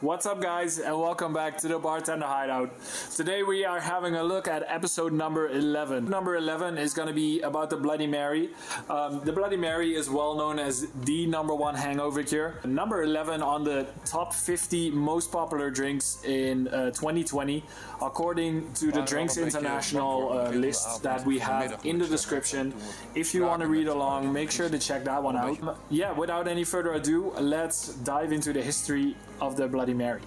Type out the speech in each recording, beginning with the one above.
What's up, guys, and welcome back to the Bartender Hideout. Today we are having a look at episode number 11. Number 11 is going to be about the Bloody Mary. The Bloody Mary is well known as the #1 hangover cure. Number 11 on the top 50 most popular drinks in 2020, according to the Drinks International list that we have in the description. If you want to read along, make sure to check that one out. Yeah, without any further ado, let's dive into the history of the Bloody Mary.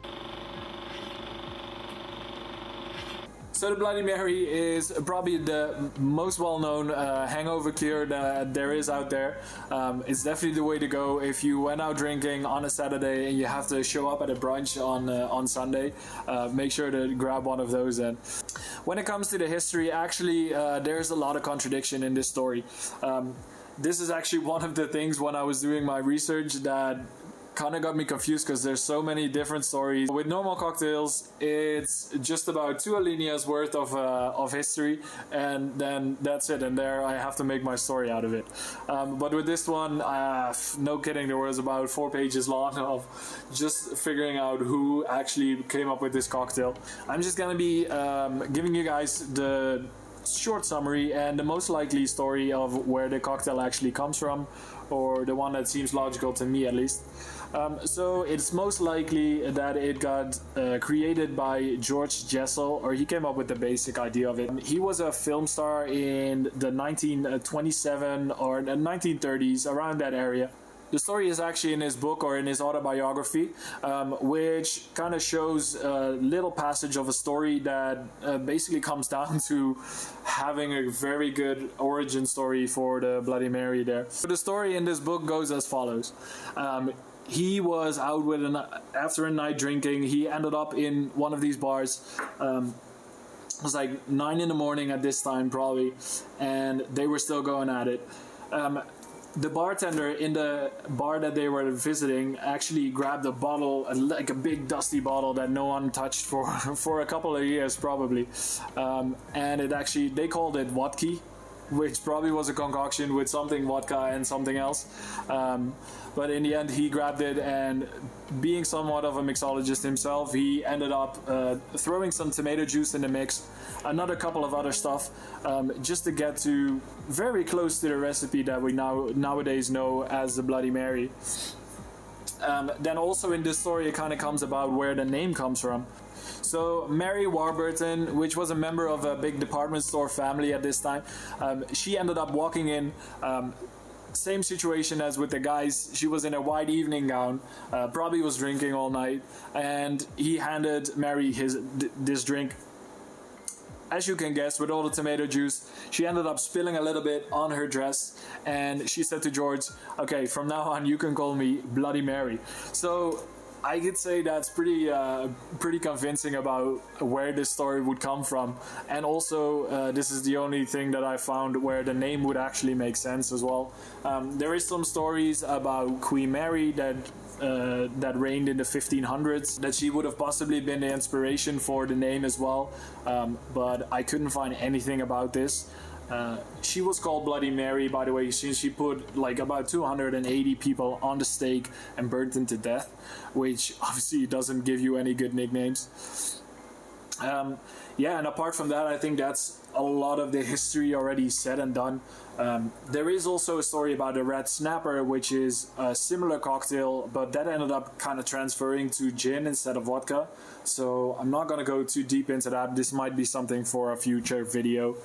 So the Bloody Mary is probably the most well-known hangover cure that there is out there. It's definitely the way to go if you went out drinking on a Saturday and you have to show up at a brunch on Sunday. Make sure to grab one of those then. When it comes to the history, actually there's a lot of contradiction in this story. This is actually one of the things when I was doing my research that kind of got me confused, because there's so many different stories. With normal cocktails, it's just about 2 alineas worth of history, and then that's it, and there I have to make my story out of it. But with this one, no kidding, there was about 4 pages long of just figuring out who actually came up with this cocktail. I'm just gonna be giving you guys the short summary and the most likely story of where the cocktail actually comes from, or the one that seems logical to me at least. So it's most likely that it got created by George Jessel, or he came up with the basic idea of it. He was a film star in the 1927 or the 1930s, around that area. The story is actually in his book, or in his autobiography, which kind of shows a little passage of a story that basically comes down to having a very good origin story for the Bloody Mary there. So the story in this book goes as follows. He was out after a night drinking. He ended up in one of these bars. It was like 9 in the morning at this time probably, and they were still going at it. The bartender in the bar that they were visiting actually grabbed a bottle, like a big dusty bottle that no one touched for a couple of years probably, and they called it vodka, which probably was a concoction with something vodka and something else. But in the end, he grabbed it, and being somewhat of a mixologist himself, he ended up throwing some tomato juice in the mix, another couple of other stuff, just to get to very close to the recipe that we nowadays know as the Bloody Mary. Then also in this story, it kind of comes about where the name comes from. So Mary Warburton, which was a member of a big department store family at this time, she ended up walking in. Same situation as with the guys. She was in a white evening gown, probably was drinking all night, and he handed Mary this drink. As you can guess, with all the tomato juice, she ended up spilling a little bit on her dress, and she said to George, "Okay, from now on you can call me Bloody Mary." So I could say that's pretty convincing about where this story would come from, and also this is the only thing that I found where the name would actually make sense as well. There is some stories about Queen Mary that reigned in the 1500s, that she would have possibly been the inspiration for the name as well, but I couldn't find anything about this. She was called Bloody Mary, by the way, since she put like about 280 people on the stake and burnt them to death, which obviously doesn't give you any good nicknames. Yeah, and apart from that, I think that's a lot of the history already said and done. There is also a story about the Red Snapper, which is a similar cocktail, but that ended up kind of transferring to gin instead of vodka. So I'm not going to go too deep into that. This might be something for a future video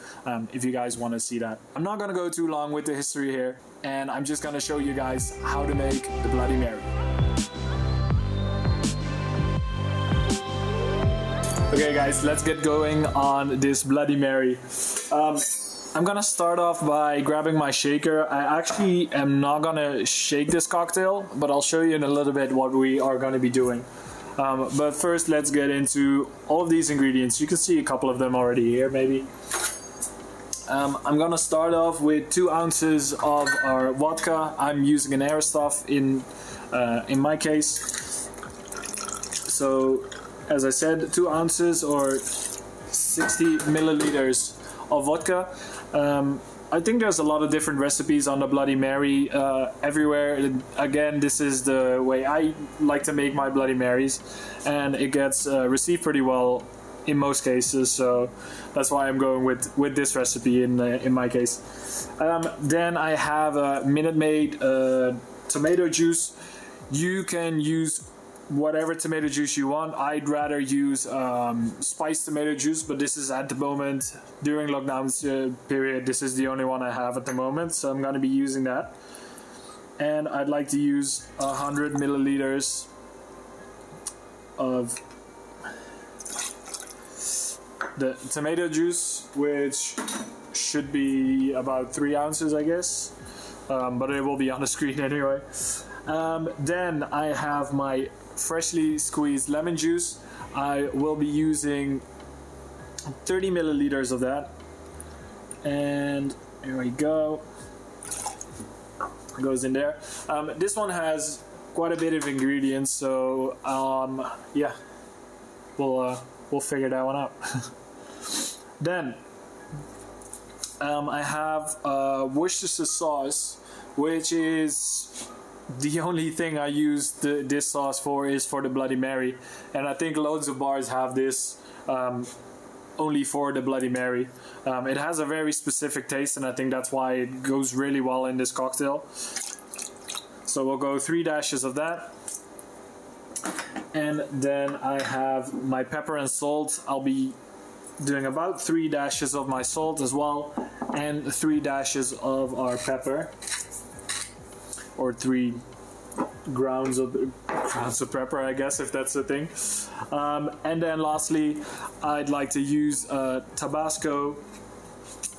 if you guys want to see that. I'm not going to go too long with the history here, and I'm just going to show you guys how to make the Bloody Mary. Okay guys, let's get going on this Bloody Mary. I'm gonna start off by grabbing my shaker. I actually am not gonna shake this cocktail, but I'll show you in a little bit what we are gonna be doing. But first, let's get into all of these ingredients. You can see a couple of them already here, maybe. I'm gonna start off with 2 ounces of our vodka. I'm using an Airstuff in my case. So, as I said, 2 ounces or 60 milliliters of vodka. I think there's a lot of different recipes on the Bloody Mary everywhere. Again, this is the way I like to make my Bloody Marys, and it gets received pretty well in most cases. So that's why I'm going with this recipe in my case. Then I have a Minute Maid tomato juice. You can use whatever tomato juice you want. I'd rather use spiced tomato juice, but this is at the moment during lockdown period. This is the only one I have at the moment, so I'm going to be using that. And I'd like to use 100 milliliters of the tomato juice, which should be about 3 ounces, I guess, but it will be on the screen anyway. Then I have my freshly squeezed lemon juice. I will be using 30 milliliters of that, and here we go. It goes in there. This one has quite a bit of ingredients, so yeah, we'll figure that one out. Then I have Worcestershire sauce, which is the only thing I use this sauce for is for the Bloody Mary, and I think loads of bars have this only for the Bloody Mary. It has a very specific taste, and I think that's why it goes really well in this cocktail. So we'll go 3 dashes of that. And then I have my pepper and salt. I'll be doing about 3 dashes of my salt as well, and 3 dashes of our pepper, or 3 grounds of pepper, I guess, if that's the thing. And then lastly, I'd like to use Tabasco,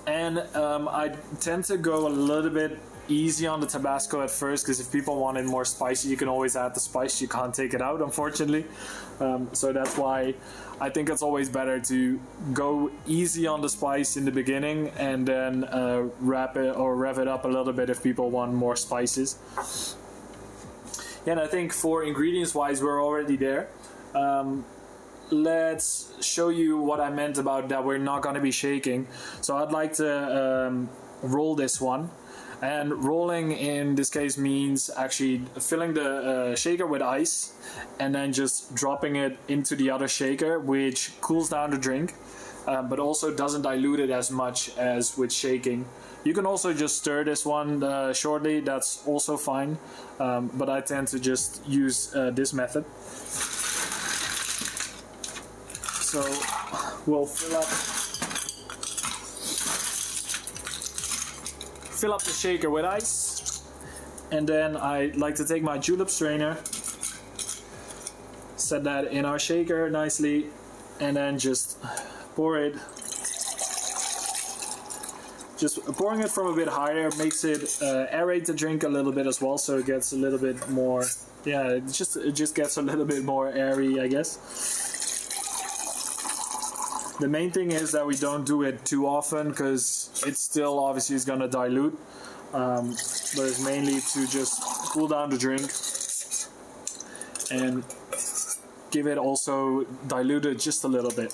and I tend to go a little bit easy on the Tabasco at first, because if people want it more spicy, you can always add the spice. You can't take it out, unfortunately. So that's why I think it's always better to go easy on the spice in the beginning, and then rev it up a little bit if people want more spices. Yeah, and I think for ingredients wise, we're already there. Let's show you what I meant about that we're not going to be shaking. So I'd like to roll this one. And rolling in this case means actually filling the shaker with ice and then just dropping it into the other shaker, which cools down the drink, but also doesn't dilute it as much as with shaking. You can also just stir this one shortly, that's also fine, but I tend to just use this method. So we'll fill up the shaker with ice, and then I like to take my julep strainer, set that in our shaker nicely, and then just pour it. Just pouring it from a bit higher makes it aerate the drink a little bit as well, so it gets a little bit more, yeah, it just gets a little bit more airy, I guess. The main thing is that we don't do it too often, because it still obviously is going to dilute, but it's mainly to just cool down the drink and give it also diluted just a little bit.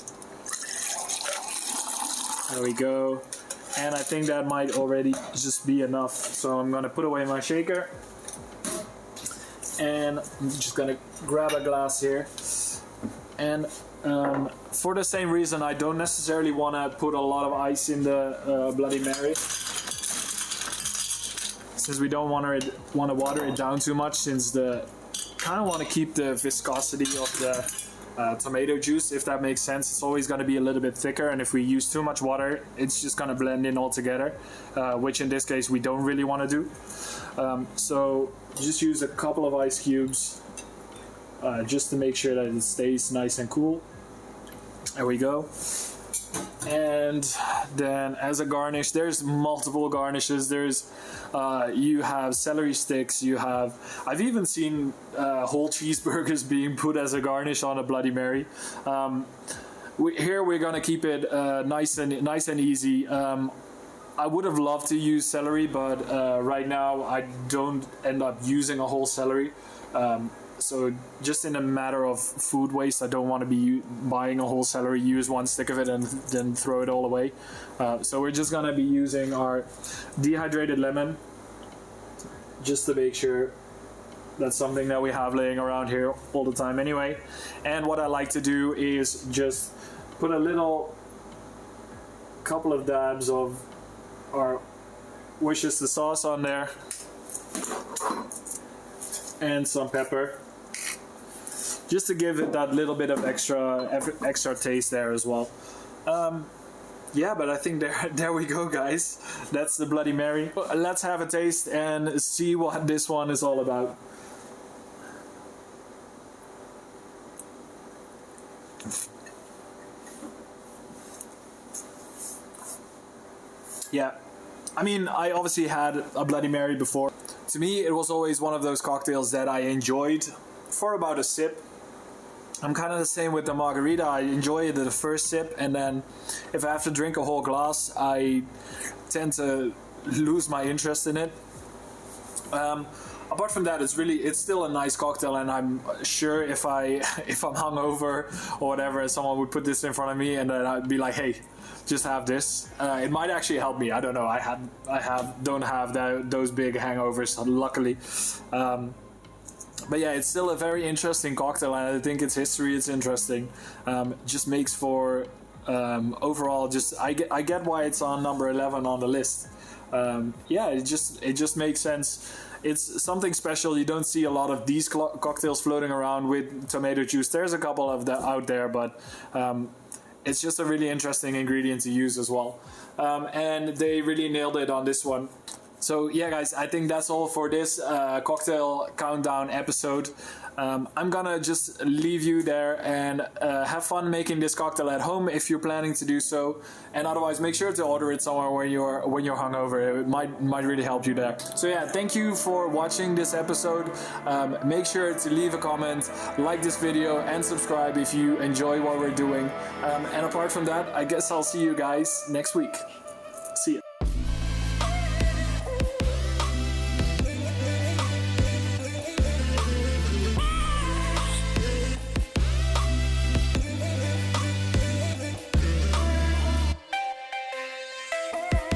There we go. And I think that might already just be enough, so I'm going to put away my shaker, and I'm just going to grab a glass here. And for the same reason, I don't necessarily want to put a lot of ice in the Bloody Mary, since we don't want to water it down too much, since kind of want to keep the viscosity of the tomato juice, if that makes sense. It's always going to be a little bit thicker, and if we use too much water, it's just going to blend in all together, which in this case we don't really want to do. So just use a couple of ice cubes just to make sure that it stays nice and cool. There we go. And then as a garnish, there's multiple garnishes. There's you have celery sticks, I've even seen whole cheeseburgers being put as a garnish on a Bloody Mary. Here we're gonna keep it nice and easy. I would have loved to use celery, but right now I don't end up using a whole celery. So just in a matter of food waste, I don't want to be buying a whole celery, use one stick of it, and then throw it all away. So we're just gonna be using our dehydrated lemon, just to make sure that's something that we have laying around here all the time anyway. And what I like to do is just put a little couple of dabs of our Worcestershire sauce on there, and some pepper, just to give it that little bit of extra taste there as well. Yeah, but I think there we go, guys. That's the Bloody Mary. Let's have a taste and see what this one is all about. Yeah, I mean, I obviously had a Bloody Mary before. To me, it was always one of those cocktails that I enjoyed for about a sip. I'm kind of the same with the margarita. I enjoy the first sip, and then if I have to drink a whole glass, I tend to lose my interest in it. Apart from that, it's still a nice cocktail, and I'm sure if I'm hungover or whatever, and someone would put this in front of me, and then I'd be like, hey, just have this. It might actually help me. I don't know. Don't have those big hangovers, luckily. But yeah, it's still a very interesting cocktail, and I think its history is interesting. Just makes for overall. I get why it's on number 11 on the list. Yeah, it just makes sense. It's something special. You don't see a lot of these cocktails floating around with tomato juice. There's a couple of that out there, but it's just a really interesting ingredient to use as well. And they really nailed it on this one. So yeah, guys, I think that's all for this cocktail countdown episode. I'm gonna just leave you there and have fun making this cocktail at home if you're planning to do so. And otherwise, make sure to order it somewhere when you're hungover. It might really help you there. So yeah, thank you for watching this episode. Make sure to leave a comment, like this video, and subscribe if you enjoy what we're doing. And apart from that, I guess I'll see you guys next week.